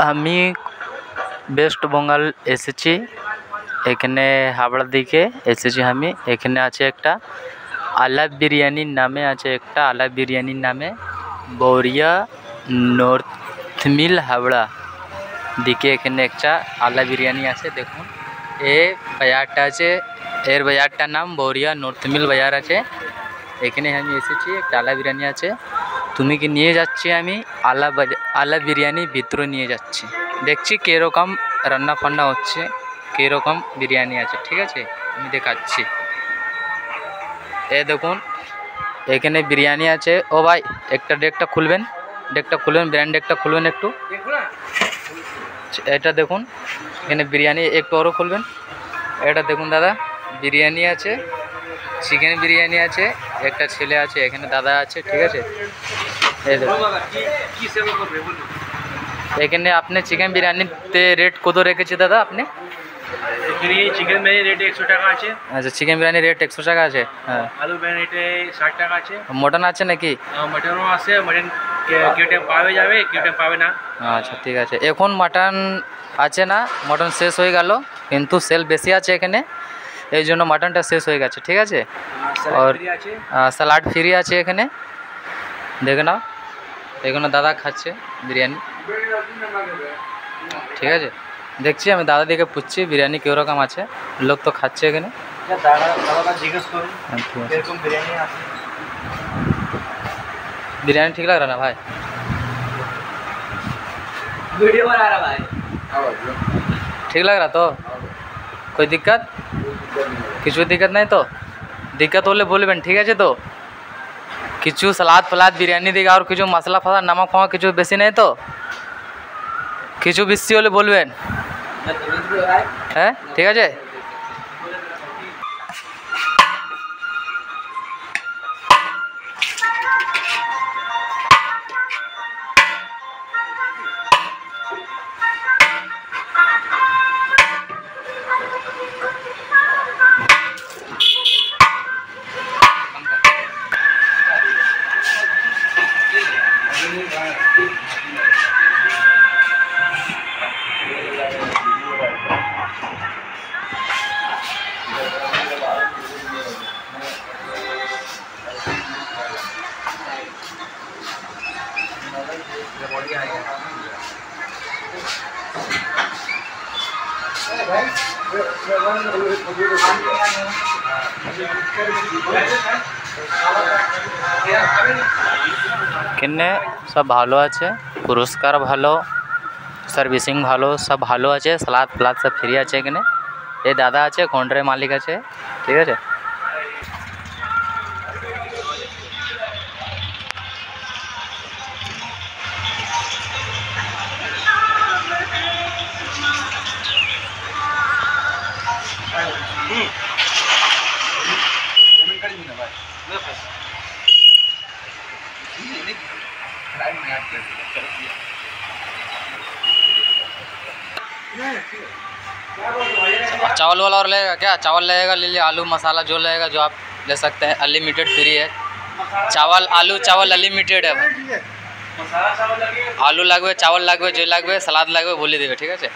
আমি ওয়েস্ট বেঙ্গল এসেছি, এখানে হাবড়ার দিকে এসেছি আমি। এখানে আছে একটা আলা বিরিয়ানির নামে আছে, একটা আলা বিরিয়ানির নামে বৌরিয়া নর্থ মিল হাবড়া দিকে এখানে একটা আলা বিরিয়ানি আছে। দেখুন এই বাজারটা আছে, এর বাজারটার নাম বৌরিয়া নর্থ মিল বাজার আছে। এখানে আমি এসেছি, একটা আলা বিরিয়ানি আছে। তুমি কি নিয়ে যাচ্ছি আমি আলা বিরিয়ানি ভিতরে নিয়ে যাচ্ছি, দেখছি কীরকম রান্না ফান্না হচ্ছে, কীরকম বিরিয়ানি আছে। ঠিক আছে, আমি দেখাচ্ছি। এ দেখুন এখানে বিরিয়ানি আছে। ও ভাই একটা ডেকটা খুলবেন, বিরিয়ানি ডেকটা খুলবেন একটু। এটা দেখুন এখানে বিরিয়ানি, একটু আরও খুলবেন। এটা দেখুন দাদা, বিরিয়ানি আছে, চিকেন বিরিয়ানি আছে, একটা ছেলে আছে এখানে, দাদা আছে। ঠিক আছে, এই দেখুন এখানে আপনি চিকেন বিরিয়ানিতে রেট কত রেখেছে দাদা আপনি? চিকেন বিরিয়ানি রেট 100 টাকা আছে। আচ্ছা, চিকেন বিরিয়ানি রেট 100 টাকা আছে। হ্যাঁ, আলু বিরিয়ানি রেটে 60 টাকা আছে। মটন আছে নাকি? মটনও আছে, মটন কেটে পাওয়া যাবে, কেটে পাবে না। আচ্ছা ঠিক আছে, এখন মাটন আছে না, মটন শেষ হয়ে গেল, কিন্তু সেল বেশি আছে এখানে, এই জন্য মাটনটা শেষ হয়ে গেছে। ঠিক আছে, আর স্যালাড ফ্রি আছে এখানে, দেখে নাও। এখানে দাদা খাচ্ছে বিরিয়ানি। ঠিক আছে, দেখছি আমি দাদা দিকে পুছছি বিরিয়ানি কীরকম আছে, লোক তো খাচ্ছে এখানে। জিজ্ঞেস করুন এরকম বিরিয়ানি আছে। बिरयानी ठीक लग रहा ना भाई? वीडियो बना रहा भाई। ठीक लग रहा तो? कोई दिक्कत? কিছু দিক্কত নাই তো? দিক্কত হলে বলবেন। ঠিক আছে, তো কিছু সালাদ ফালাদ বিরিয়ানি দিকে আর কিছু মশলা ফসলা নামক ফামক কিছু বেশি নেই তো? কিছু বেশি হলে বলবেন। হ্যাঁ ঠিক আছে। কিনে সব ভালো আছে, পুরস্কার ভালো, সার্ভিসিং ভালো, সব ভালো আছে, সালাদ ফালাদ সব ফ্রি আছে এখানে। এই দাদা আছে, কাউন্টারের মালিক আছে। ঠিক আছে, चावल वाला और लगेगा क्या? चावल लगेगा, ले लीजिए। आलू मसाला जो लगेगा, जो आप ले सकते हैं, अनलिमिटेड फ्री है। चावल आलू चावल अनलिमिटेड है। आलू লাগবে, চাवल লাগবে, যে লাগবে, সালাদ লাগবে বলে দেবে। ঠিক আছে।